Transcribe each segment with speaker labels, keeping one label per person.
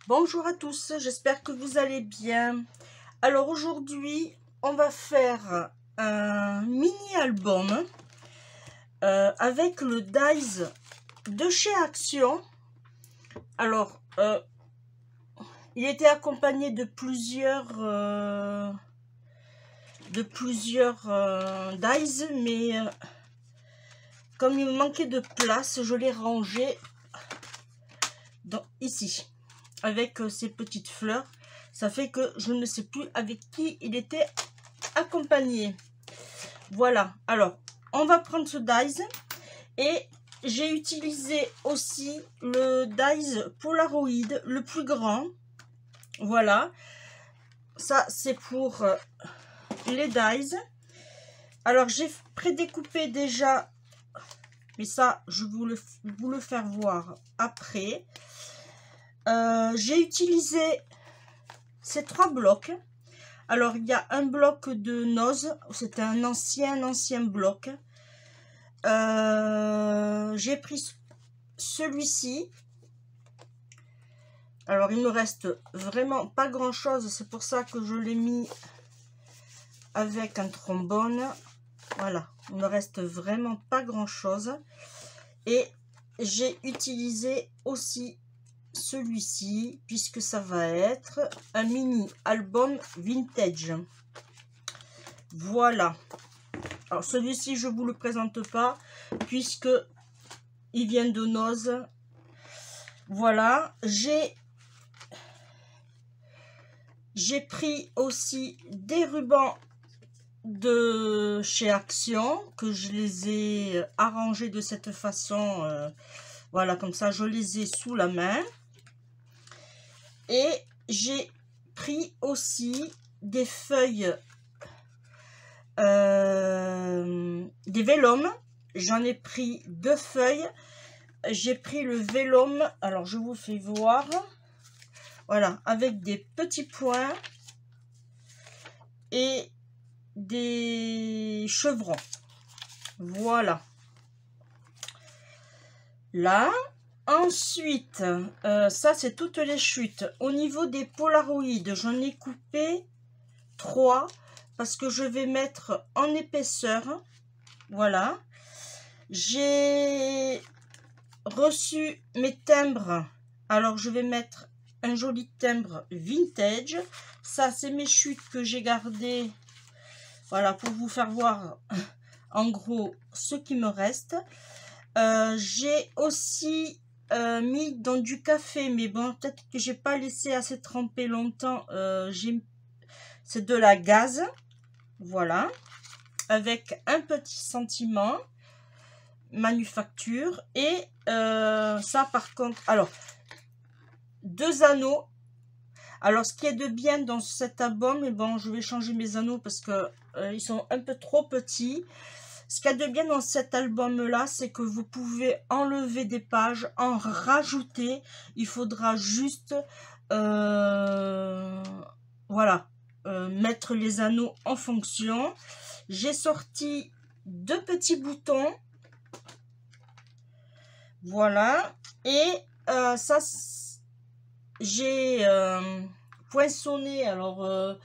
Speaker 1: Bonjour à tous, j'espère que vous allez bien. Alors aujourd'hui, on va faire un mini-album avec le dies de chez Action. Alors, il était accompagné de plusieurs dies, mais comme il me manquait de place, je l'ai rangé ici. Avec ces petites fleurs, ça fait que je ne sais plus avec qui il était accompagné. Voilà, alors on va prendre ce dies et j'ai utilisé aussi le dies Polaroid, le plus grand. Voilà, ça c'est pour les dies. Alors j'ai prédécoupé déjà, mais ça je vais vous le faire voir après. J'ai utilisé ces 3 blocs. Alors il y a un bloc de nose, c'était un ancien bloc. J'ai pris celui-ci. Alors il me reste vraiment pas grand chose, c'est pour ça que je l'ai mis avec un trombone. Voilà, il me reste vraiment pas grand chose. Et j'ai utilisé aussi celui-ci, puisque ça va être un mini album vintage. Voilà. Alors celui-ci je vous le présente pas puisque il vient de Nose. Voilà, j'ai pris aussi des rubans de chez Action, que je les ai arrangés de cette façon. Voilà, comme ça je les ai sous la main. Et j'ai pris aussi des feuilles, des vélums. J'en ai pris 2 feuilles. J'ai pris le vélum, alors je vous fais voir. Voilà, avec des petits points et des chevrons. Voilà. Là. Ensuite, ça c'est toutes les chutes. Au niveau des polaroïdes, j'en ai coupé 3 parce que je vais mettre en épaisseur. Voilà. J'ai reçu mes timbres. Alors je vais mettre un joli timbre vintage. Ça c'est mes chutes que j'ai gardées. Voilà, pour vous faire voir en gros ce qui me reste. J'ai aussi mis dans du café, mais bon, peut-être que j'ai pas laissé assez tremper longtemps. C'est de la gaze, voilà, avec un petit sentiment manufacture. Et ça par contre, alors 2 anneaux. Alors ce qui est de bien dans cet album, et bon, je vais changer mes anneaux parce que ils sont un peu trop petits. Ce qu'il y a de bien dans cet album-là, c'est que vous pouvez enlever des pages, en rajouter. Il faudra juste, voilà, mettre les anneaux en fonction. J'ai sorti 2 petits boutons. Voilà. Et ça, j'ai poinçonné, alors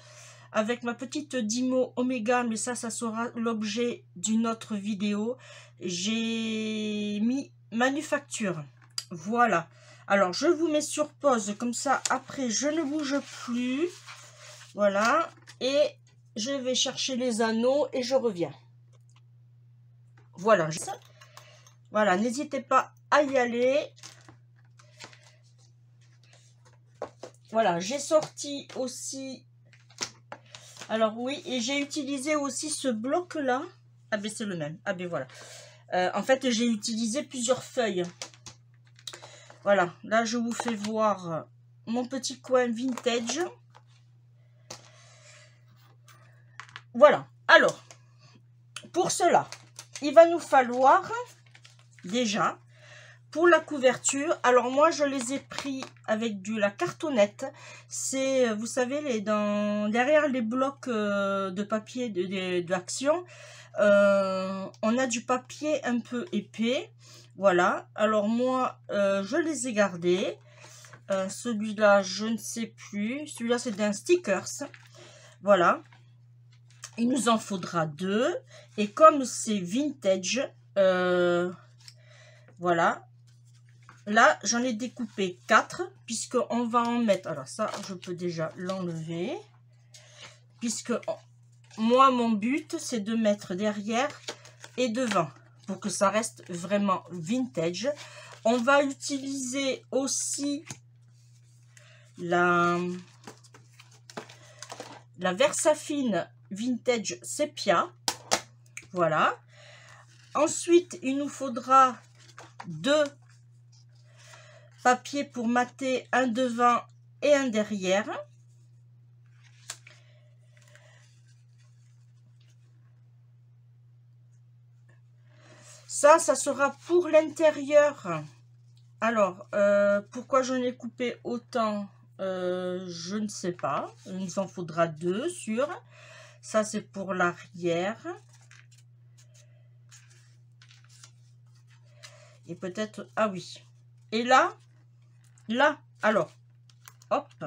Speaker 1: avec ma petite Dymo Omega, mais ça sera l'objet d'une autre vidéo. J'ai mis manufacture. Voilà. Alors, je vous mets sur pause, comme ça, après, je ne bouge plus. Voilà. Et je vais chercher les anneaux et je reviens. Voilà. Voilà, n'hésitez pas à y aller. Voilà, j'ai sorti aussi... Alors oui, et j'ai utilisé aussi ce bloc-là. Ah ben c'est le même. Ah ben voilà. En fait, j'ai utilisé plusieurs feuilles. Voilà, là je vous fais voir mon petit coin vintage. Voilà, alors, pour cela, il va nous falloir déjà... Pour la couverture, alors moi je les ai pris avec la cartonnette. C'est, vous savez, derrière les blocs de papier de Action, on a du papier un peu épais. Voilà, alors moi je les ai gardés. Celui-là, je ne sais plus. Celui-là, c'est d'un stickers. Voilà. Il nous en faudra 2. Et comme c'est vintage, voilà. Là, j'en ai découpé 4, puisqu'on va en mettre... Alors ça, je peux déjà l'enlever. Puisque moi, mon but, c'est de mettre derrière et devant, pour que ça reste vraiment vintage. On va utiliser aussi la Versafine Vintage Sepia. Voilà. Ensuite, il nous faudra 2 papiers pour mater, un devant et un derrière. Ça sera pour l'intérieur. Alors, pourquoi j'en ai coupé autant, je ne sais pas. Il nous en faudra 2 sur. Ça, c'est pour l'arrière. Et peut-être... Ah oui. Et là, alors, hop.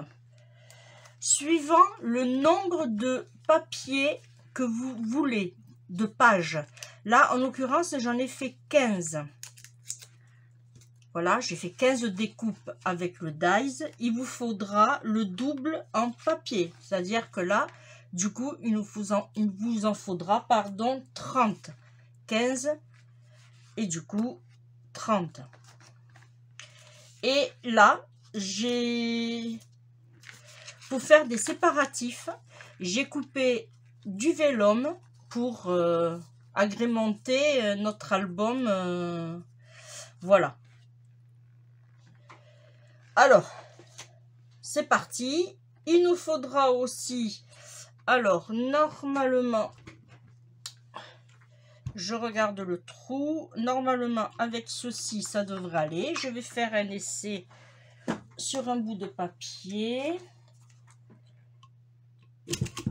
Speaker 1: Suivant le nombre de papiers que vous voulez, de pages. Là, en l'occurrence, j'en ai fait 15. Voilà, j'ai fait 15 découpes avec le dies. Il vous faudra le double en papier. C'est-à-dire que là, du coup, il vous en faudra, pardon, 30. 15 et du coup, 30. Et là, pour faire des séparatifs, j'ai coupé du vélum pour agrémenter notre album. Voilà. Alors, c'est parti. Il nous faudra aussi, alors, normalement, je regarde le trou. Normalement, avec ceci, ça devrait aller. Je vais faire un essai sur un bout de papier.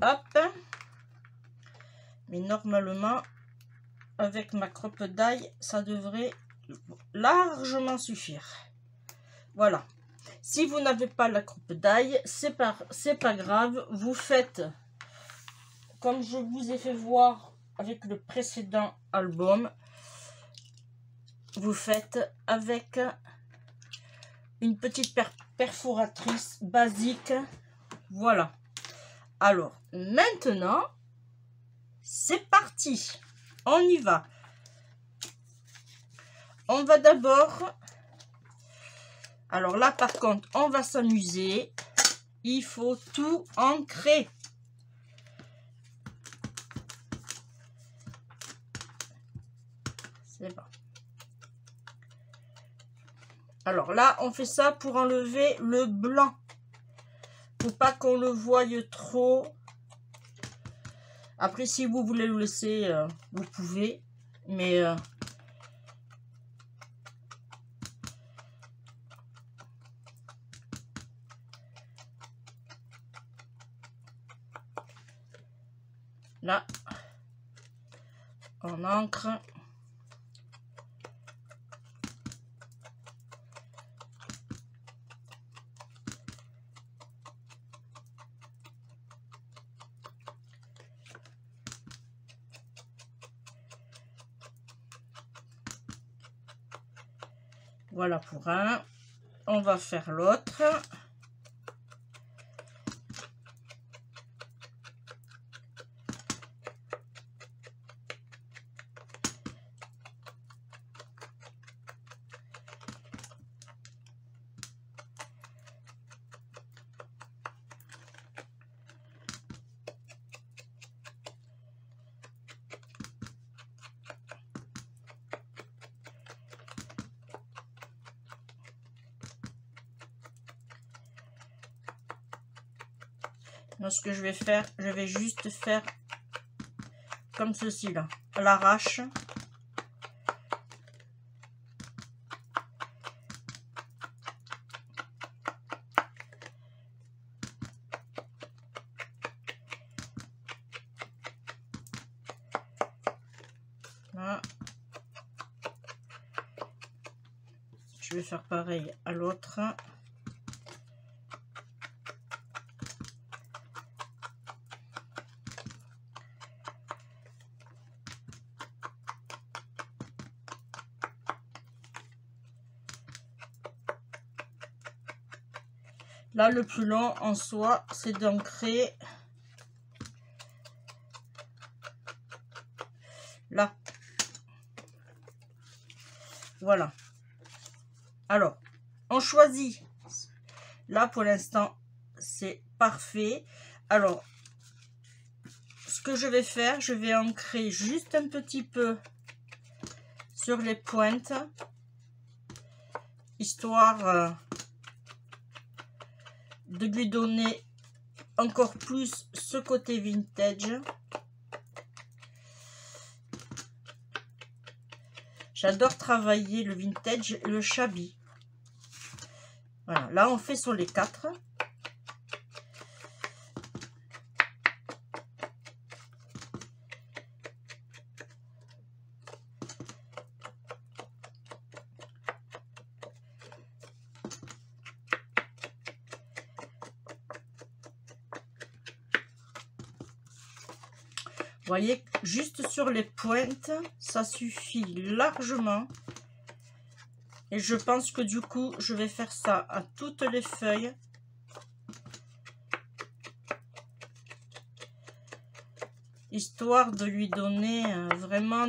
Speaker 1: Hop. Mais normalement, avec ma crop die, ça devrait largement suffire. Voilà. Si vous n'avez pas la crop die, c'est pas grave. Vous faites, comme je vous ai fait voir avec le précédent album, vous faites avec une petite perforatrice basique. Voilà. Alors, maintenant, c'est parti. On y va. On va d'abord... Alors là, par contre, on va s'amuser. Il faut tout ancrer. C'est bon. Alors là, on fait ça pour enlever le blanc. Faut pas qu'on le voie trop. Après, si vous voulez le laisser, vous pouvez. Mais... là, on ancre. Voilà pour un. On va faire l'autre. Moi, ce que je vais faire, je vais juste faire comme ceci là, à l'arrache. Là. Je vais faire pareil à l'autre. Là, le plus long en soi, c'est d'ancrer là. Voilà. Alors, on choisit. Là, pour l'instant, c'est parfait. Alors, ce que je vais faire, je vais ancrer juste un petit peu sur les pointes, histoire de lui donner encore plus ce côté vintage. J'adore travailler le vintage et le shabby. Voilà, là on fait sur les 4. Vous voyez, juste sur les pointes, ça suffit largement. Et je pense que du coup, je vais faire ça à toutes les feuilles. Histoire de lui donner vraiment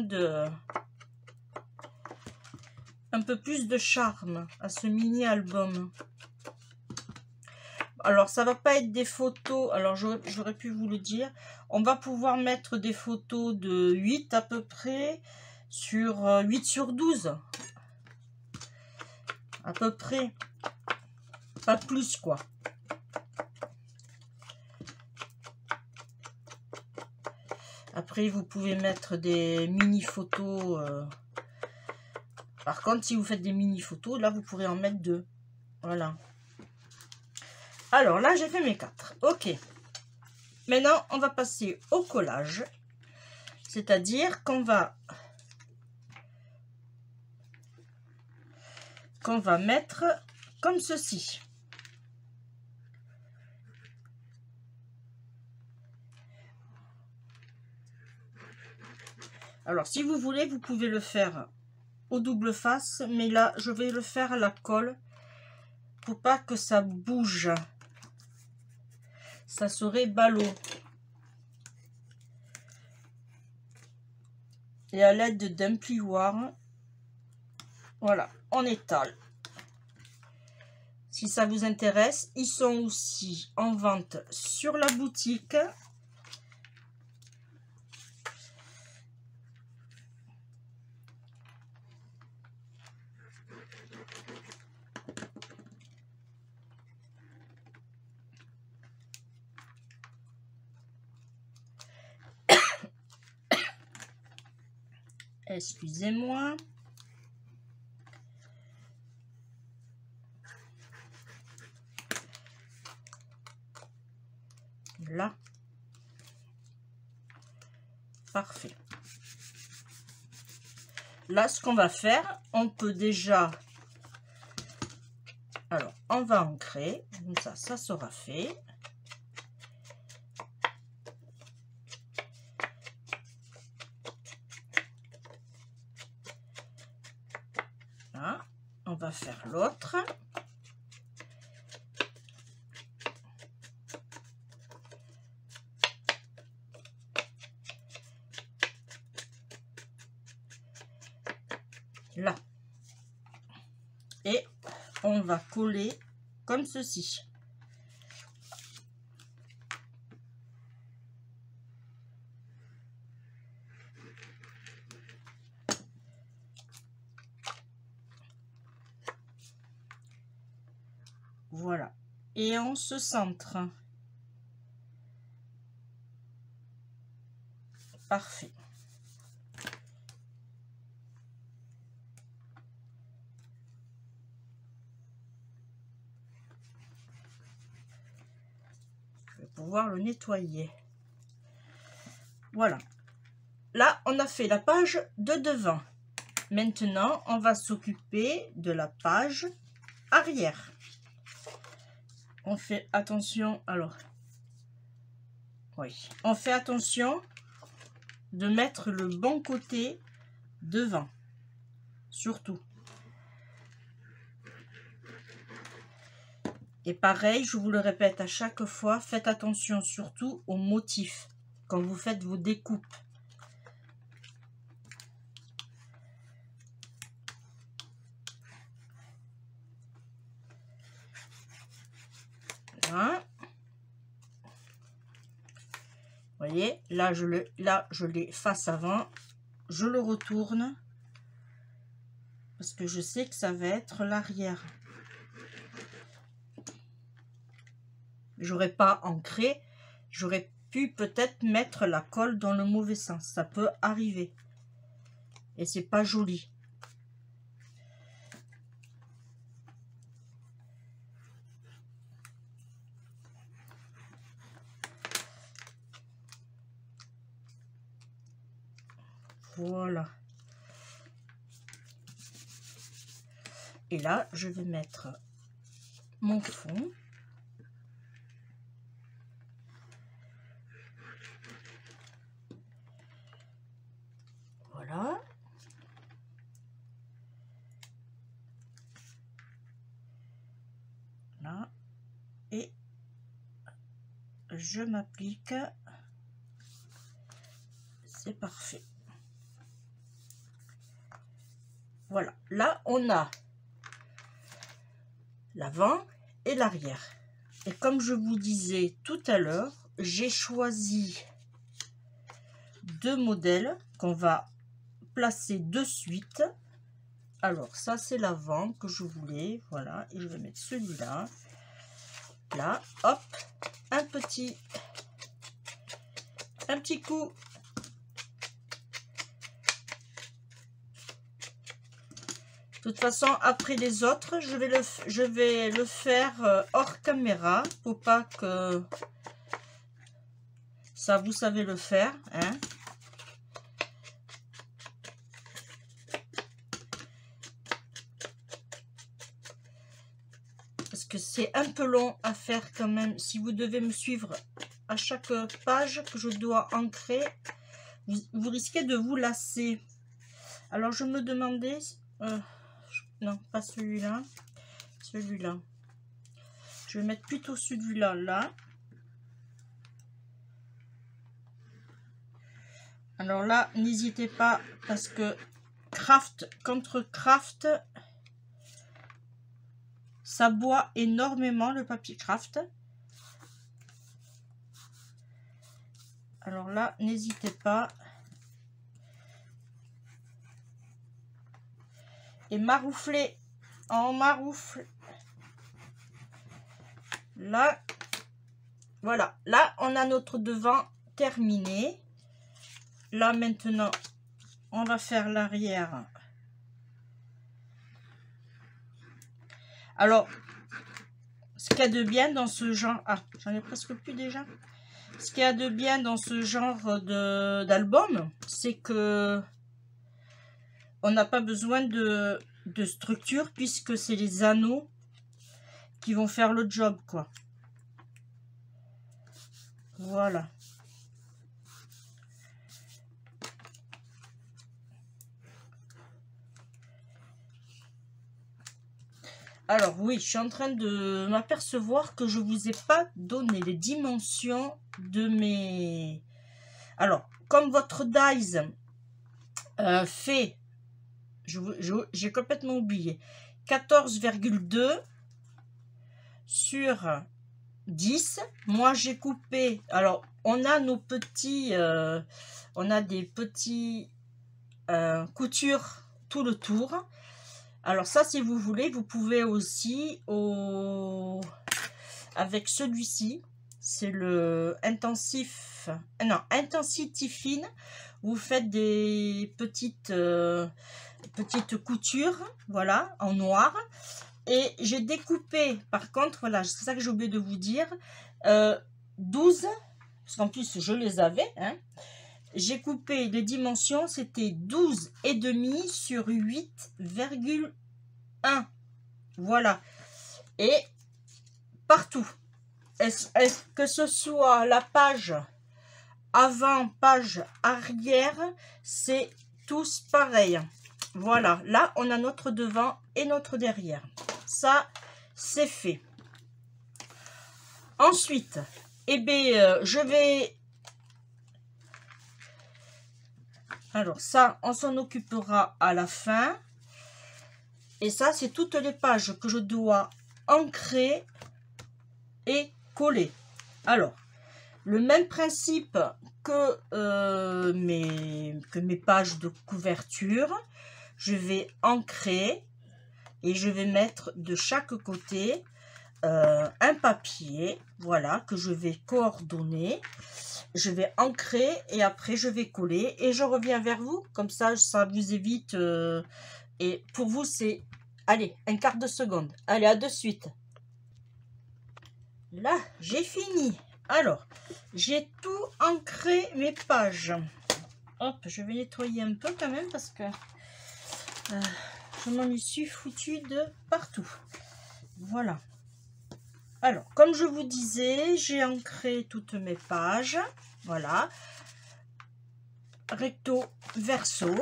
Speaker 1: un peu plus de charme à ce mini-album. Alors, ça va pas être des photos, alors j'aurais pu vous le dire. On va pouvoir mettre des photos de 8 à peu près, sur 8 sur 12. À peu près. Pas plus, quoi. Après, vous pouvez mettre des mini-photos. Par contre, si vous faites des mini-photos, là, vous pourrez en mettre 2. Voilà. Alors, là, j'ai fait mes 4. Ok. Maintenant, on va passer au collage. C'est-à-dire qu'on va mettre comme ceci. Alors, si vous voulez, vous pouvez le faire au double face, mais là, je vais le faire à la colle pour pas que ça bouge. Ça serait ballot. Et à l'aide d'un plioir, voilà, on étale. Si ça vous intéresse, ils sont aussi en vente sur la boutique. Excusez-moi. Là. Parfait. Là, ce qu'on va faire, on peut déjà... Alors, on va ancrer. Comme ça sera fait. Là, on va faire l'autre. Là. Et on va coller comme ceci. Voilà. Et on se centre. Parfait. Je vais pouvoir le nettoyer. Voilà. Là, on a fait la page de devant. Maintenant, on va s'occuper de la page arrière. On fait attention, alors, oui, on fait attention de mettre le bon côté devant, surtout. Et pareil, je vous le répète à chaque fois, faites attention surtout aux motifs quand vous faites vos découpes. Voilà. Vous voyez, là je l'ai face avant, je le retourne parce que je sais que ça va être l'arrière. J'aurais pas ancré, j'aurais pu peut-être mettre la colle dans le mauvais sens, ça peut arriver et c'est pas joli. Voilà. Et là, je vais mettre mon fond. Voilà. Là. Et je m'applique. C'est parfait. Voilà. Là, on a l'avant et l'arrière. Et comme je vous disais tout à l'heure, j'ai choisi deux modèles qu'on va placer de suite. Alors ça c'est l'avant que je voulais, voilà, et je vais mettre celui-là, là, hop, un petit coup. De toute façon, après les autres, je vais le faire hors caméra pour pas que ça, vous savez le faire, hein. Parce que c'est un peu long à faire quand même. Si vous devez me suivre à chaque page que je dois ancrer, vous risquez de vous lasser. Alors je me demandais... non, pas celui-là. Celui-là. Je vais mettre plutôt celui-là, là. Alors là, n'hésitez pas, parce que craft contre craft, ça boit énormément le papier craft. Alors là, n'hésitez pas. Et maroufler en maroufle. Là, voilà. Là, on a notre devant terminé. Là, maintenant, on va faire l'arrière. Alors, ce qu'il y a de bien dans ce genre... Ah, j'en ai presque plus déjà. Ce qu'il y a de bien dans ce genre d'album, c'est que on n'a pas besoin de structure, puisque c'est les anneaux qui vont faire le job, quoi. Voilà. Alors oui, je suis en train de m'apercevoir que je vous ai pas donné les dimensions de mes... Alors, comme votre dies fait... J'ai complètement oublié. 14,2 sur 10. Moi, j'ai coupé... Alors, on a nos petits... on a des petits coutures tout le tour. Alors ça, si vous voulez, vous pouvez aussi avec celui-ci, c'est le intensif, non, Intensity Fine. Vous faites des petites coutures, voilà, en noir. Et j'ai découpé, par contre, voilà, c'est ça que j'ai oublié de vous dire, 12, parce qu'en plus je les avais, hein. J'ai coupé les dimensions, c'était 12,5 sur 8,1. Voilà. Et partout, que ce soit la page avant, page arrière, c'est tous pareil. Voilà. Là, on a notre devant et notre derrière. Ça, c'est fait. Ensuite, eh bien, je vais... Alors ça, on s'en occupera à la fin. Et ça, c'est toutes les pages que je dois ancrer et coller. Alors, le même principe que mes pages de couverture. Je vais ancrer et je vais mettre de chaque côté un papier, voilà, que je vais coordonner. Je vais ancrer et après je vais coller et je reviens vers vous. Comme ça vous évite... et pour vous, c'est... Allez, un quart de seconde. Allez, à de suite. Là, j'ai fini. Alors, j'ai tout ancré mes pages. Hop, je vais nettoyer un peu quand même parce que je m'en suis foutu de partout. Voilà. Alors, comme je vous disais, j'ai ancré toutes mes pages. Voilà. Recto, verso.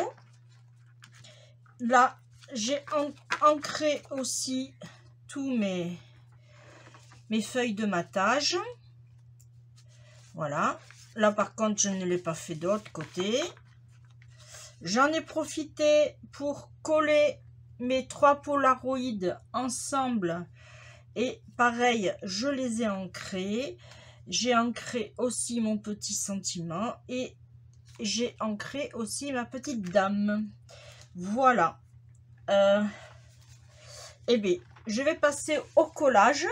Speaker 1: Là, j'ai ancré aussi tous mes feuilles de matage. Voilà. Là, par contre, je ne l'ai pas fait de l'autre côté. J'en ai profité pour coller mes 3 polaroïdes ensemble. Et pareil, je les ai ancrés. J'ai ancré aussi mon petit sentiment. Et j'ai ancré aussi ma petite dame. Voilà. Eh bien, je vais passer au collage.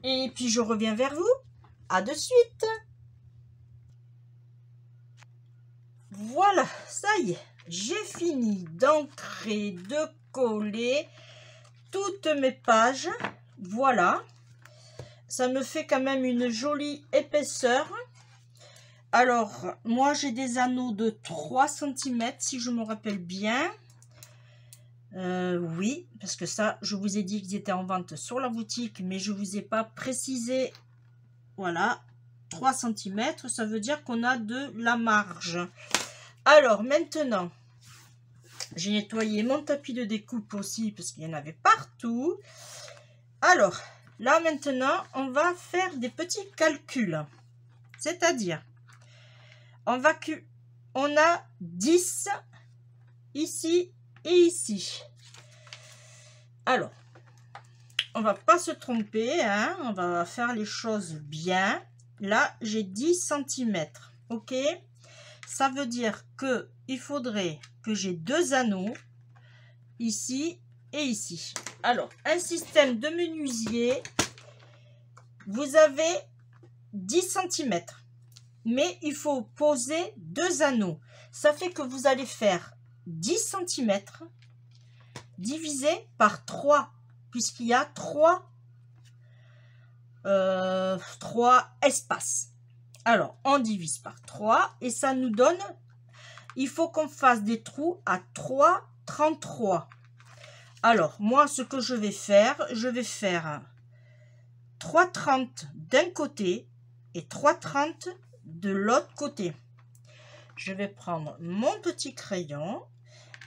Speaker 1: Et puis, je reviens vers vous. À de suite. Voilà, ça y est. J'ai fini d'ancrer, de coller toutes mes pages. Voilà. Ça me fait quand même une jolie épaisseur. Alors, moi, j'ai des anneaux de 3 cm, si je me rappelle bien. Oui, parce que ça, je vous ai dit qu'ils étaient en vente sur la boutique, mais je ne vous ai pas précisé. Voilà, 3 cm, ça veut dire qu'on a de la marge. Alors, maintenant, j'ai nettoyé mon tapis de découpe aussi, parce qu'il y en avait partout. Alors, là, maintenant, on va faire des petits calculs. C'est-à-dire, on a 10 ici et ici. Alors, on va pas se tromper, hein, on va faire les choses bien. Là, j'ai 10 cm, ok? Ça veut dire que il faudrait que j'ai 2 anneaux ici et ici. Alors, un système de menuisier, vous avez 10 cm, mais il faut poser 2 anneaux. Ça fait que vous allez faire 10 cm divisé par 3, puisqu'il y a 3 espaces. Alors, on divise par 3 et ça nous donne, il faut qu'on fasse des trous à 3,33. Alors, moi, ce que je vais faire 3,30 d'un côté et 3,30 de l'autre côté. Je vais prendre mon petit crayon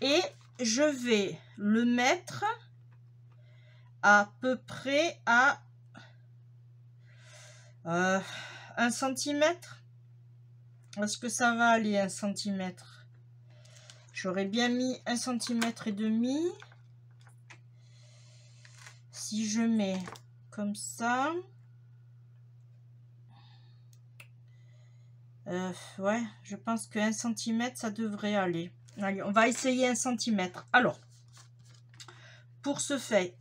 Speaker 1: et je vais le mettre à peu près à 1 cm. Est-ce que ça va aller 1 cm? J'aurais bien mis 1,5 cm. Si je mets comme ça, ouais, je pense que 1 cm, ça devrait aller. Allez, on va essayer 1 cm. Alors, pour ce fait,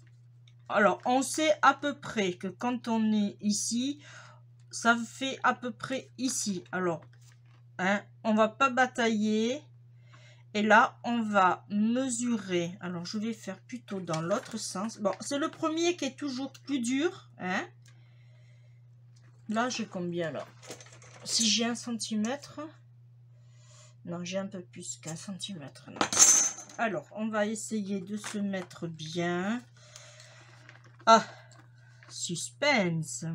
Speaker 1: alors on sait à peu près que quand on est ici, ça fait à peu près ici. Alors, hein, on va pas batailler. Et là, on va mesurer. Alors, je vais faire plutôt dans l'autre sens. Bon, c'est le premier qui est toujours plus dur, hein. Là, j'ai combien là? Si j'ai 1 cm. Non, j'ai un peu plus qu'1 cm. Non. Alors, on va essayer de se mettre bien. Ah, suspense.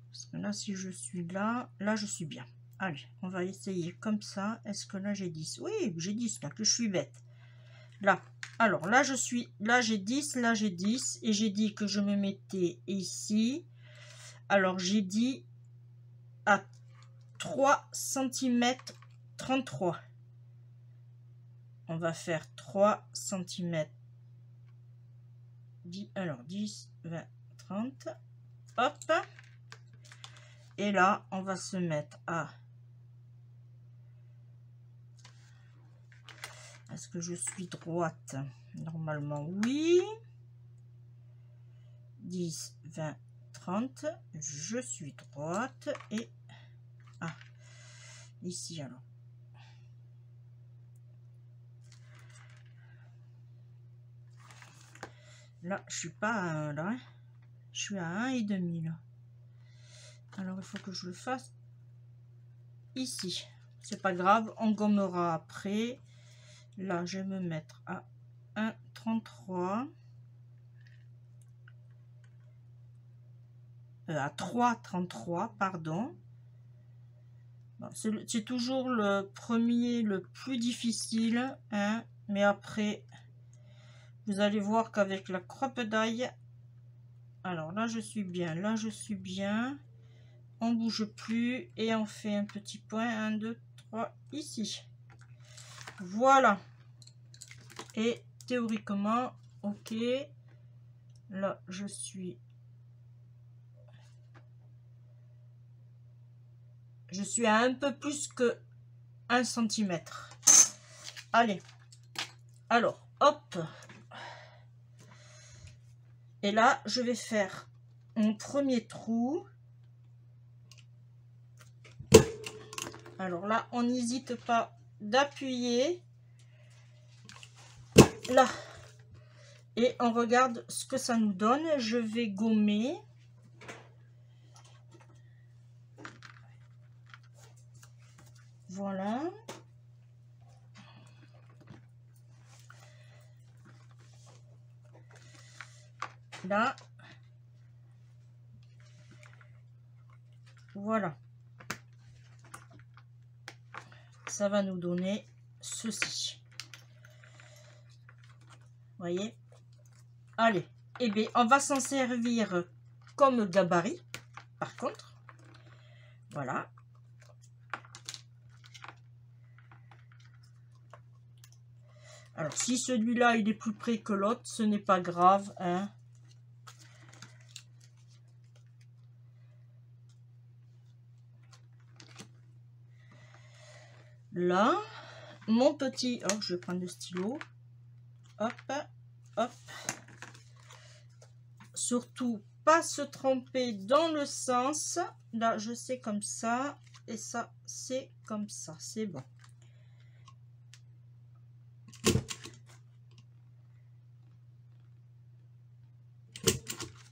Speaker 1: Parce que là, si je suis là, je suis bien. Allez, on va essayer comme ça. Est-ce que là, j'ai 10? Oui, j'ai 10, là, que je suis bête. Là, Alors là, j'ai 10, là j'ai 10. Et j'ai dit que je me mettais ici. Alors j'ai dit à 3 cm 33. On va faire 3 cm. Alors 10, 20, 30. Hop. Et là, on va se mettre à... Est-ce que je suis droite? Normalement, oui. 10, 20, 30. Je suis droite. Et... Ah, ici alors. Là, je suis pas à 1, là. Je suis à 1,5 là. Alors, il faut que je le fasse ici. C'est pas grave, on gommera après. Là, je vais me mettre à 1,33. À 3,33, pardon. Bon, c'est toujours le premier, le plus difficile, hein, mais après, vous allez voir qu'avec la crop d'ail, alors là, je suis bien, là, je suis bien. On bouge plus et on fait un petit point, 1, 2, 3, ici. Voilà. Et théoriquement, ok. Là, je suis à un peu plus que 1 cm. Allez. Alors, hop. Et là, je vais faire mon premier trou. Alors là, on n'hésite pas d'appuyer. Là. Et on regarde ce que ça nous donne. Je vais gommer. Voilà. Là. Voilà. Ça va nous donner ceci. Voyez. Allez. Eh bien, on va s'en servir comme gabarit. Par contre. Voilà. Alors, si celui-là, il est plus près que l'autre, ce n'est pas grave, hein. Là, mon petit... Oh, je vais prendre le stylo. Hop, hop. Surtout, pas se tromper dans le sens. Là, je sais comme ça. Et ça, c'est comme ça. C'est bon.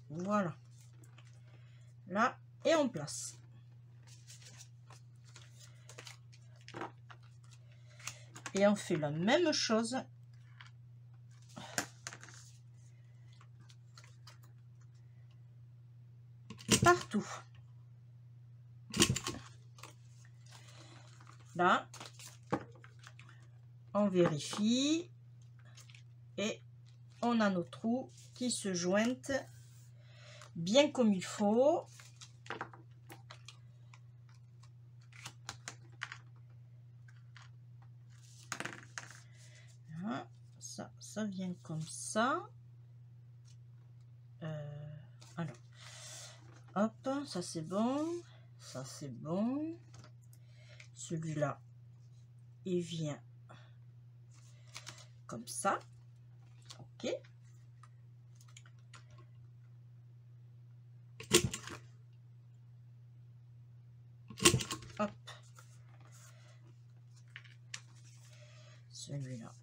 Speaker 1: Voilà. Là, et on place. Et on fait la même chose. Partout. Là, on vérifie. Et on a nos trous qui se jointent bien comme il faut. Là, ça vient comme ça. Alors, hop, ça c'est bon. Ça c'est bon. Celui-là, il vient comme ça. Ok. Hop. Celui-là.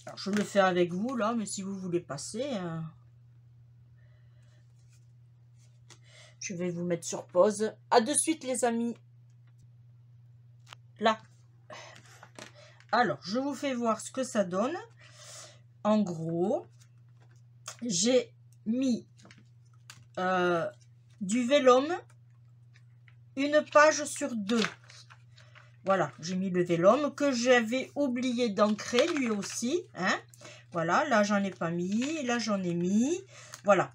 Speaker 1: Alors, je le fais avec vous là, mais si vous voulez passer, je vais vous mettre sur pause. À de suite les amis. Là. Alors, je vous fais voir ce que ça donne. En gros, j'ai mis du vélum, une page sur 2. Voilà, j'ai mis le vélum que j'avais oublié d'ancrer lui aussi. Hein. Voilà, là j'en ai pas mis, là j'en ai mis. Voilà.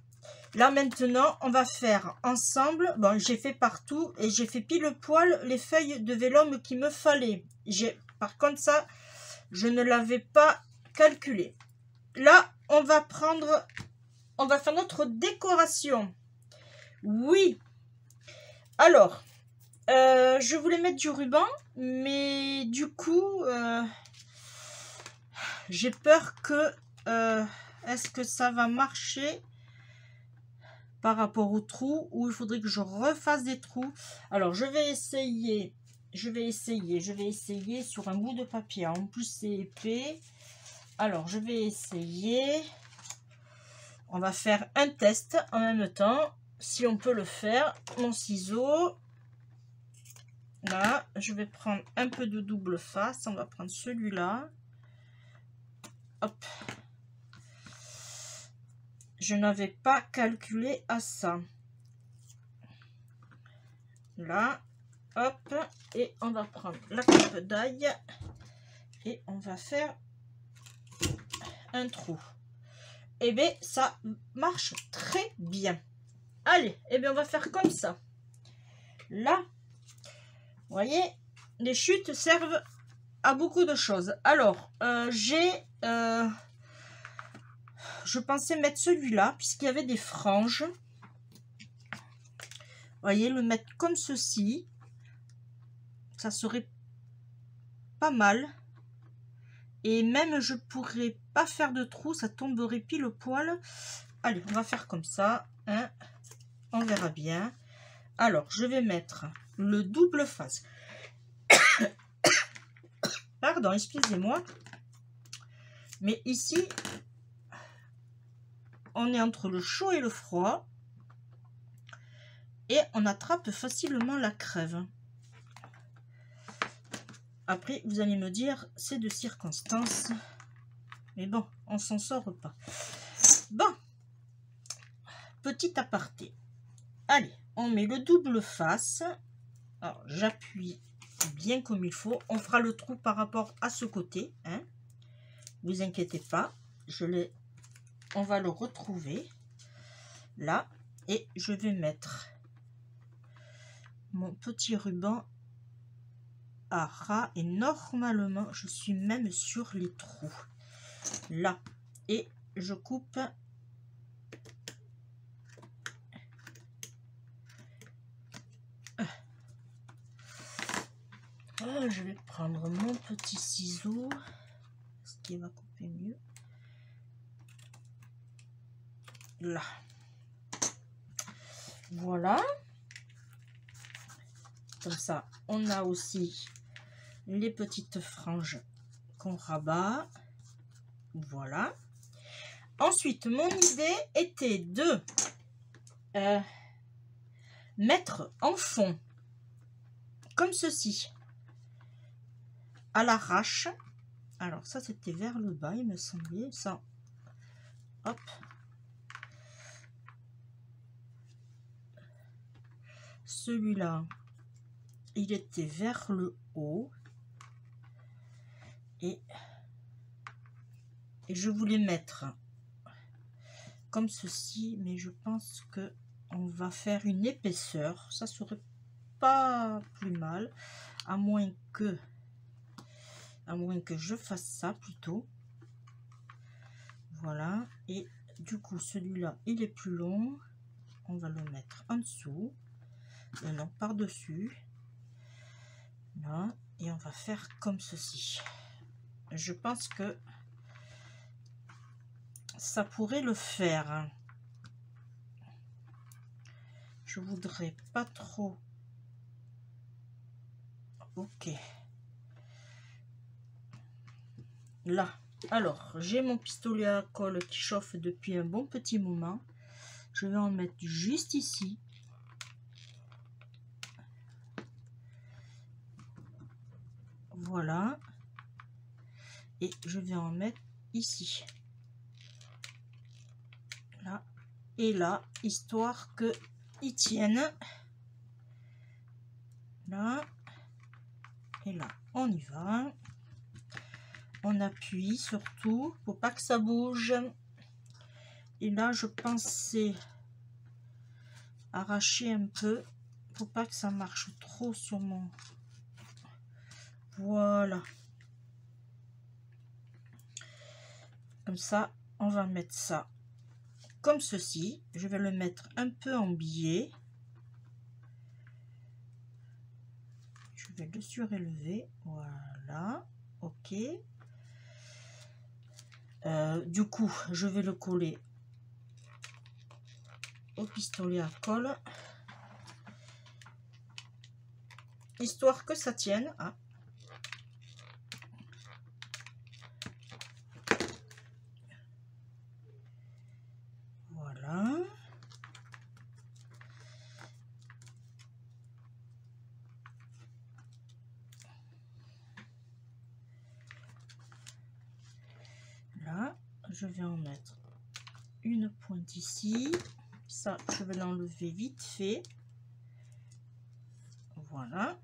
Speaker 1: Là maintenant, on va faire ensemble. Bon, j'ai fait partout et j'ai fait pile poil les feuilles de vélum qu'il me fallait. Par contre, ça, je ne l'avais pas calculé. Là, on va faire notre décoration. Oui. Alors, je voulais mettre du ruban, mais du coup, j'ai peur que... est-ce que ça va marcher par rapport au trou ou il faudrait que je refasse des trous? Alors, je vais essayer sur un bout de papier. En plus, c'est épais. Alors, je vais essayer. On va faire un test en même temps, si on peut le faire. Mon ciseau. Là, je vais prendre un peu de double face. On va prendre celui-là. Hop. Je n'avais pas calculé à ça. Là, hop. Et on va prendre la coupe d'ail. Et on va faire un trou. Et bien, ça marche très bien. Allez, et bien on va faire comme ça. Là, vous voyez, les chutes servent à beaucoup de choses. Alors, je pensais mettre celui-là, puisqu'il y avait des franges. Vous voyez, le mettre comme ceci. Ça serait pas mal. Et même, je pourrais pas faire de trou, ça tomberait pile poil. Allez, on va faire comme ça. Hein. On verra bien. Alors, je vais mettre le double face. Pardon, excusez-moi. Mais ici, on est entre le chaud et le froid. Et on attrape facilement la crève. Après, vous allez me dire, c'est de circonstance. Mais bon, on s'en sort pas. Bon. Petit aparté. Allez, on met le double face. Alors, j'appuie bien comme il faut. On fera le trou par rapport à ce côté. Hein. Vous inquiétez pas. On va le retrouver. Là. Et je vais mettre mon petit ruban à ras. Et normalement, je suis même sur les trous. Là. Et je coupe... je vais prendre mon petit ciseau, ce qui va couper mieux. Là. Voilà. Comme ça, on a aussi les petites franges qu'on rabat. Voilà. Ensuite, mon idée était de mettre en fond, comme ceci, à l'arrache. Alors ça, c'était vers le bas, il me semblait. Ça, hop. Celui-là, il était vers le haut. Et je voulais mettre comme ceci, mais je pense que on va faire une épaisseur. Ça serait pas plus mal, à moins que je fasse ça plutôt. Voilà. Et du coup, celui-là, il est plus long. On va le mettre en dessous. Non, par-dessus. Là. Et on va faire comme ceci. Je pense que ça pourrait le faire. Je voudrais pas trop. Ok. Là. Alors, j'ai mon pistolet à colle qui chauffe depuis un bon petit moment. Je vais en mettre juste ici. Voilà. Et je vais en mettre ici. Là. Et là, histoire que ils tiennent. Là. Et là, on y va. On appuie surtout pour pas que ça bouge. Et là, je pensais arracher un peu pour pas que ça marche trop sur mon... Voilà. Comme ça, on va mettre ça comme ceci. Je vais le mettre un peu en biais. Je vais le surélever. Voilà. Ok. Du coup, je vais le coller au pistolet à colle. Histoire que ça tienne. Hein. Voilà. Là, je vais en mettre une pointe ici. Ça, je vais l'enlever vite fait. Voilà.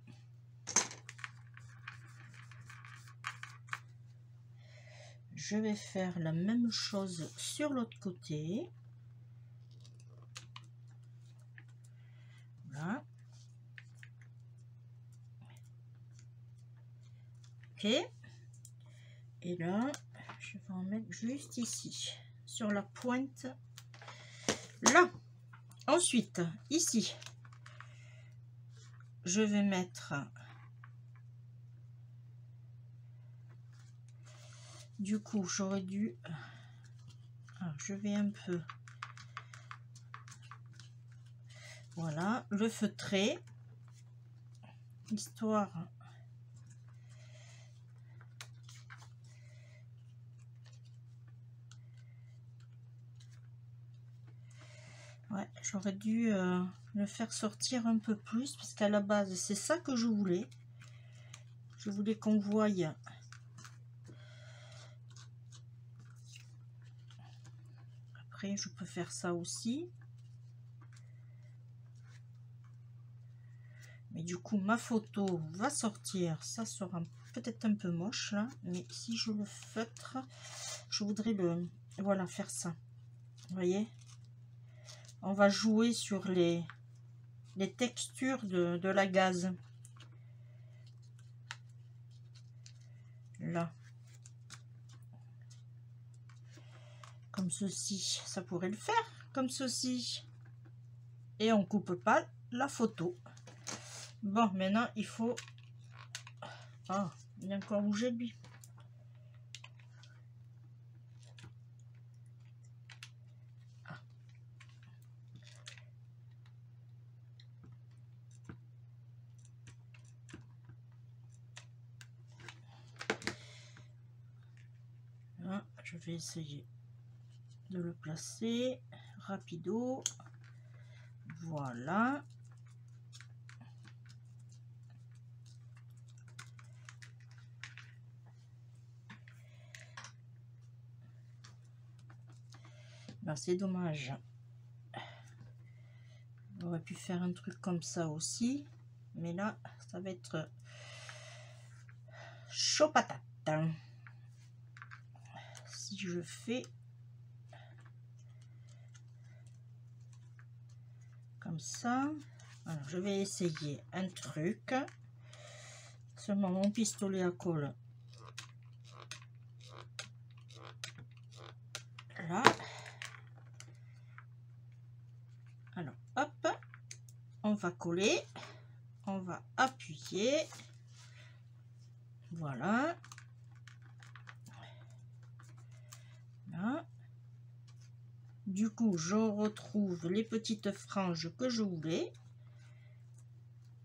Speaker 1: Je vais faire la même chose sur l'autre côté. Voilà. Ok. Et là, je vais en mettre juste ici, sur la pointe. Là. Ensuite, ici, je vais mettre... Du coup, j'aurais dû... Alors, je vais un peu... Voilà, le feutrer. Histoire... Ouais, j'aurais dû le faire sortir un peu plus, parce qu'à la base, c'est ça que je voulais. Je voulais qu'on voie... Après, je peux faire ça aussi. Mais du coup, ma photo va sortir. Ça sera peut-être un peu moche, là. Mais si je le feutre, je voudrais le... Voilà, faire ça. Vous voyez? On va jouer sur les textures de la gaze. Là. Comme ceci. Ça pourrait le faire. Comme ceci. Et on coupe pas la photo. Bon, maintenant, il faut... Ah, il a encore bougé, lui. Ah. Là, je vais essayer de le placer rapido. Voilà. Ben, c'est dommage. On aurait pu faire un truc comme ça aussi. Mais là, ça va être chaud patate. Si je fais comme ça, alors je vais essayer un truc. Seulement mon pistolet à colle. Là. Alors, hop, on va coller, on va appuyer. Voilà. Là. Du coup, je retrouve les petites franges que je voulais.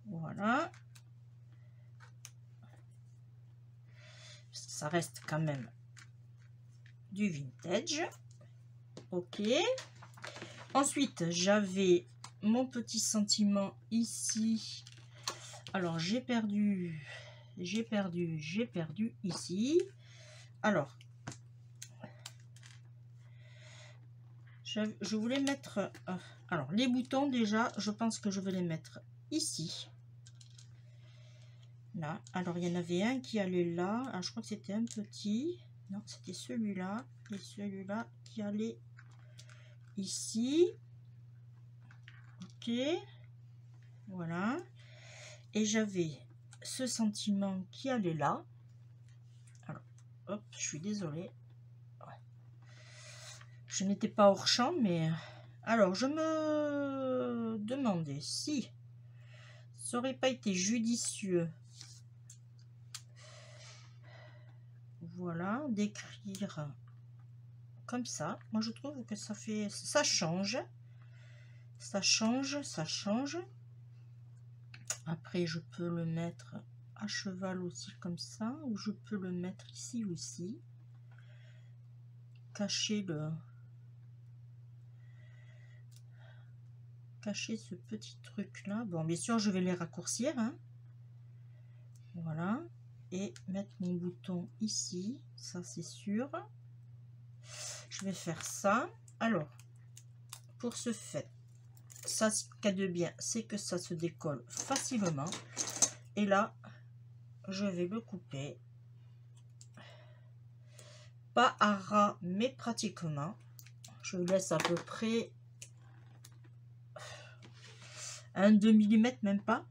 Speaker 1: Voilà. Ça reste quand même du vintage. Ok. Ensuite, j'avais mon petit sentiment ici. Alors, j'ai perdu ici. Alors, je voulais mettre... alors, les boutons, déjà, je pense que je vais les mettre ici. Là, alors il y en avait un qui allait là. Alors, je crois que c'était un petit. Non, c'était celui-là. Et celui-là qui allait ici. Ok. Voilà. Et j'avais ce sentiment qui allait là. Alors, hop, je suis désolée. Ouais. Je n'étais pas hors champ, mais... Alors, je me demandais si ça aurait pas été judicieux, voilà, d'écrire comme ça. Moi, je trouve que ça fait... Ça change. Ça change, ça change. Après, je peux le mettre à cheval aussi comme ça, ou je peux le mettre ici aussi. Cacher ce petit truc là. Bon, bien sûr, je vais les raccourcir, hein. Voilà. Et mettre mon bouton ici, ça c'est sûr. Je vais faire ça. Alors, pour ce fait, ça, ce qu'il y a de bien, c'est que ça se décolle facilement. Et là, je vais le couper. Pas à ras, mais pratiquement. Je laisse à peu près un 2 mm, même pas.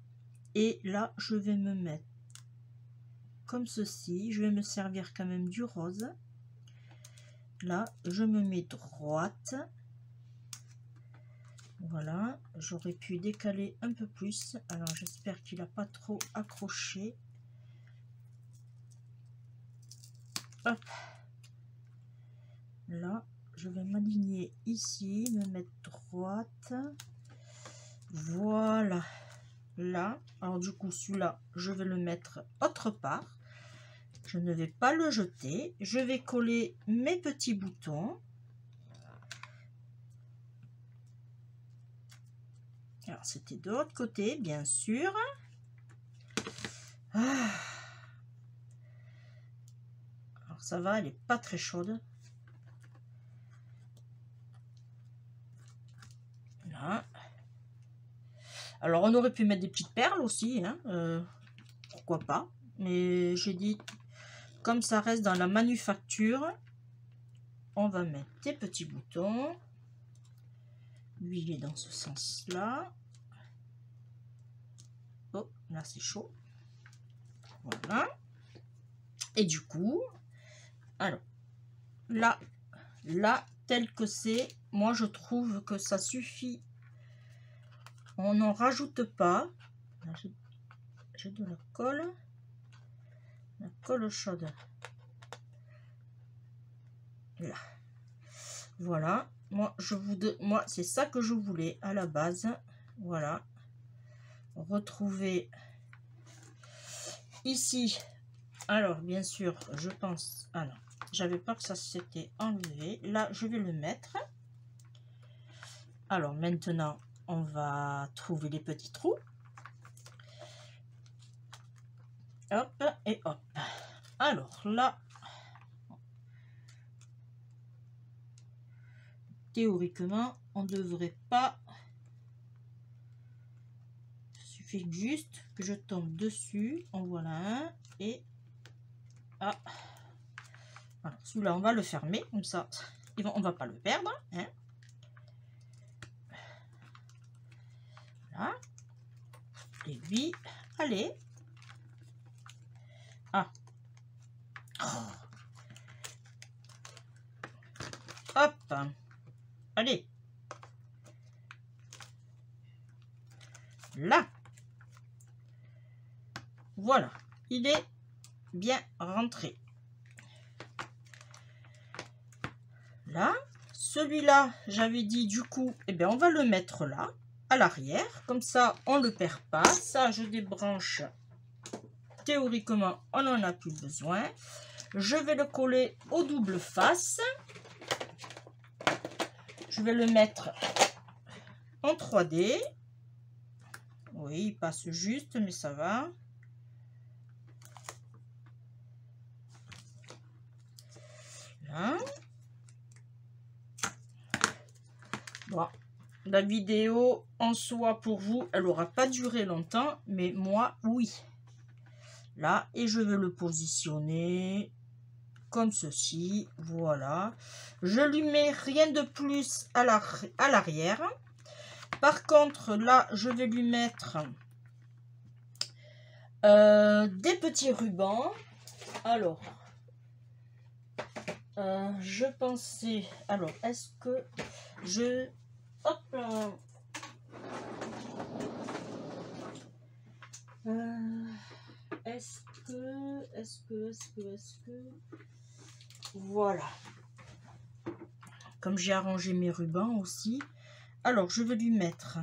Speaker 1: Et là, je vais me mettre comme ceci. Je vais me servir quand même du rose. Là, je me mets droite. Voilà, j'aurais pu décaler un peu plus. Alors, j'espère qu'il n'a pas trop accroché. Hop. Là, je vais m'aligner ici, me mettre droite. Voilà. Là, alors du coup, celui-là, je vais le mettre autre part. Je ne vais pas le jeter. Je vais coller mes petits boutons. Alors, c'était de l'autre côté, bien sûr. Ah. Alors, ça va, elle n'est pas très chaude. Là. Alors, on aurait pu mettre des petites perles aussi, hein, pourquoi pas. Mais j'ai dit, comme ça reste dans la manufacture, on va mettre des petits boutons. Lui, il est dans ce sens-là. Oh, là, c'est chaud. Voilà. Et du coup, alors, là, tel que c'est, moi, je trouve que ça suffit. On n'en rajoute pas. J'ai de la colle chaude. Là. Voilà. Moi, c'est ça que je voulais à la base. Voilà. Retrouver ici. Alors, bien sûr, je pense... Ah non, j'avais peur que ça s'était enlevé. Là, je vais le mettre. Alors, maintenant, on va trouver les petits trous. Hop et hop. Alors, là, théoriquement, on ne devrait pas... Il suffit juste que je tombe dessus. En voilà un. Et... Ah. Voilà, celui-là, on va le fermer. Comme ça, on ne va pas le perdre. Hein. Voilà. Et lui, allez. Ah. Oh. Hop. Allez. Là. Voilà. Il est bien rentré. Là. Celui-là, j'avais dit du coup, eh bien, on va le mettre là, à l'arrière. Comme ça, on ne le perd pas. Ça, je débranche. Théoriquement, on n'en a plus besoin. Je vais le coller au double face. Je vais le mettre en 3D. Oui, il passe juste, mais ça va. Là. Bon, la vidéo en soi pour vous, elle n'aura pas duré longtemps, mais moi, oui. Là, et je vais le positionner comme ceci. Voilà. Je lui mets rien de plus à l'arrière. Par contre, là, je vais lui mettre des petits rubans. Alors, je pensais... Alors, est-ce que je... Hop là. Est-ce que... Voilà. Comme j'ai arrangé mes rubans aussi. Alors, je vais lui mettre...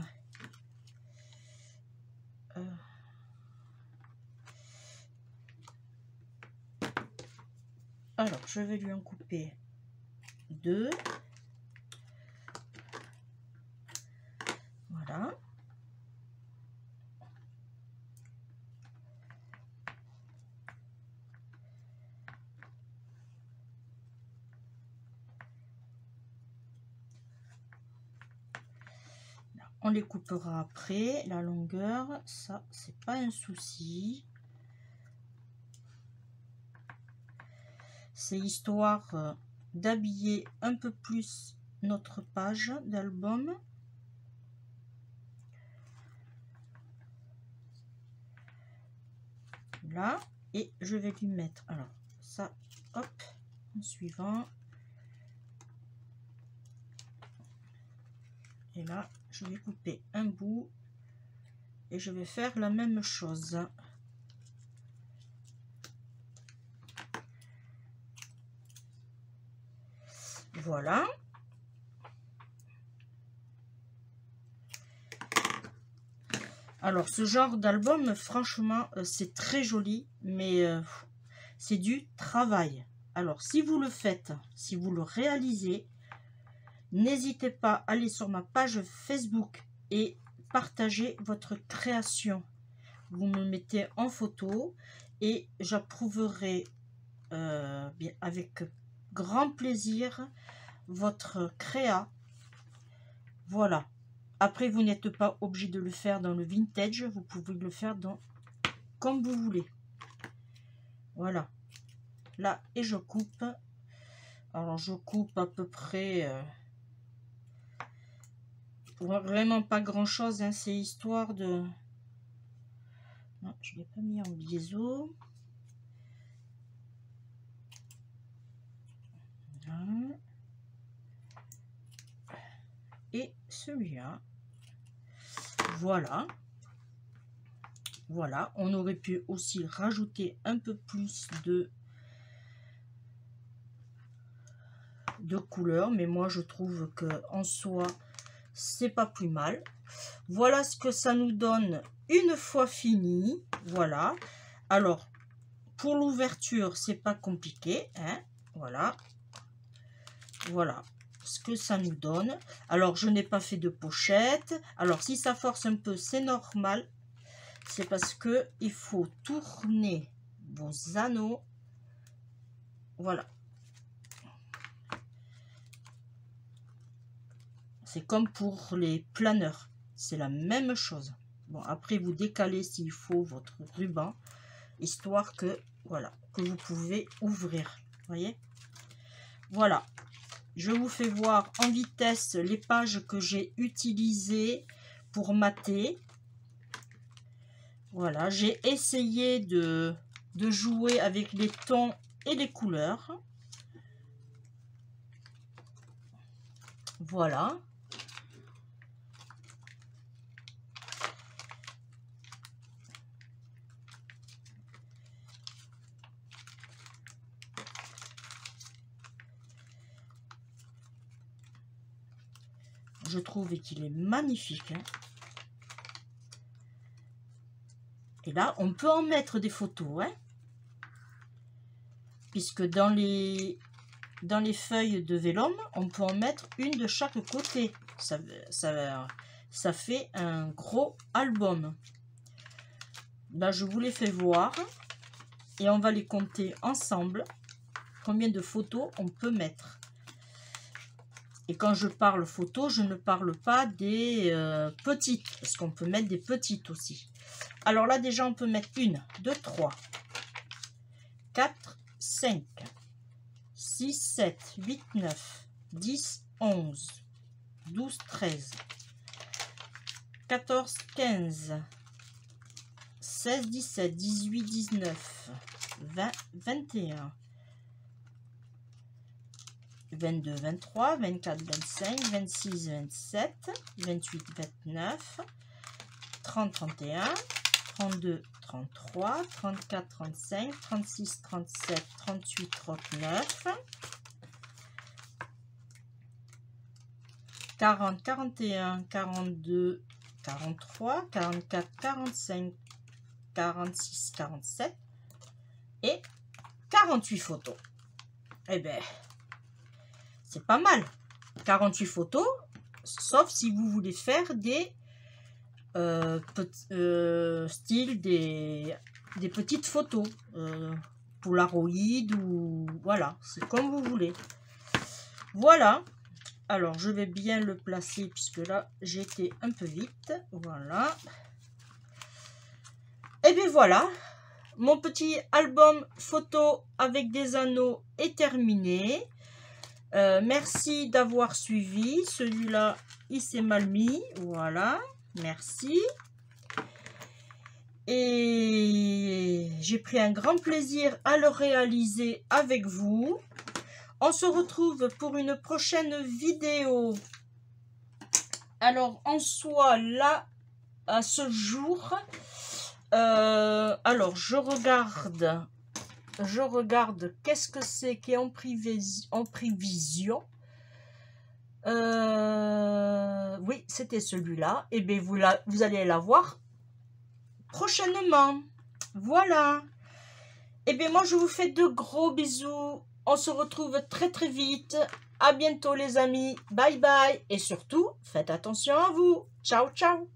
Speaker 1: alors, je vais lui en couper 2. Voilà. On les coupera après, la longueur, ça, c'est pas un souci. C'est histoire d'habiller un peu plus notre page d'album. Là, et je vais lui mettre, alors, ça, hop, en suivant. Et là, je vais couper un bout et je vais faire la même chose. Voilà. Alors, ce genre d'album, franchement, c'est très joli, mais c'est du travail. Alors, si vous le faites, si vous le réalisez, n'hésitez pas à aller sur ma page Facebook et partager votre création. Vous me mettez en photo et j'approuverai bien avec grand plaisir votre créa. Voilà. Après, vous n'êtes pas obligé de le faire dans le vintage, vous pouvez le faire dans comme vous voulez. Voilà. Là, et je coupe. Alors, je coupe à peu près... vraiment pas grand chose, hein, c'est histoire de... Non, je ne l'ai pas mis en biseau. Voilà. Et celui-là. Voilà. Voilà. On aurait pu aussi rajouter un peu plus de couleur, mais moi je trouve que en soi c'est pas plus mal. Voilà ce que ça nous donne une fois fini. Voilà. Alors pour l'ouverture c'est pas compliqué, hein. Voilà. Voilà ce que ça nous donne. Alors je n'ai pas fait de pochette. Alors si ça force un peu, c'est normal. C'est parce que il faut tourner vos anneaux. Voilà. C'est comme pour les planeurs. C'est la même chose. Bon, après vous décalez s'il faut votre ruban, histoire que, voilà, que vous pouvez ouvrir. Voyez? Voilà. Je vous fais voir en vitesse les pages que j'ai utilisées pour mater. Voilà, j'ai essayé de jouer avec les tons et les couleurs. Voilà. Je trouve qu'il est magnifique, hein. Et là, on peut en mettre des photos, hein, puisque dans les feuilles de vélum, on peut en mettre une de chaque côté. Ça fait un gros album. Là, je vous les fais voir et on va les compter ensemble. Combien de photos on peut mettre. Et quand je parle photos, je ne parle pas des petites, parce qu'on peut mettre des petites aussi. Alors là, déjà, on peut mettre 1, 2, 3, 4, 5, 6, 7, 8, 9, 10, 11, 12, 13, 14, 15, 16, 17, 18, 19, 20, 21, 22, 23, 24, 25, 26, 27, 28, 29, 30, 31, 32, 33, 34, 35, 36, 37, 38, 39, 40, 41, 42, 43, 44, 45, 46, 47 et 48 photos. Eh bien, c'est pas mal. 48 photos, sauf si vous voulez faire des style des petites photos Polaroid ou voilà, c'est comme vous voulez. Voilà, alors je vais bien le placer puisque là j'étais un peu vite. Voilà, et bien voilà, mon petit album photo avec des anneaux est terminé. Merci d'avoir suivi. Celui-là il s'est mal mis, voilà. Merci. Et j'ai pris un grand plaisir à le réaliser avec vous. On se retrouve pour une prochaine vidéo. Alors, en soi, là, à ce jour, alors, je regarde qu'est-ce que c'est qui est en prévision. Oui, c'était celui-là. Et bien, vous allez la voir prochainement. Voilà. Et bien, moi, je vous fais de gros bisous. On se retrouve très, très vite. À bientôt, les amis. Bye, bye. Et surtout, faites attention à vous. Ciao, ciao.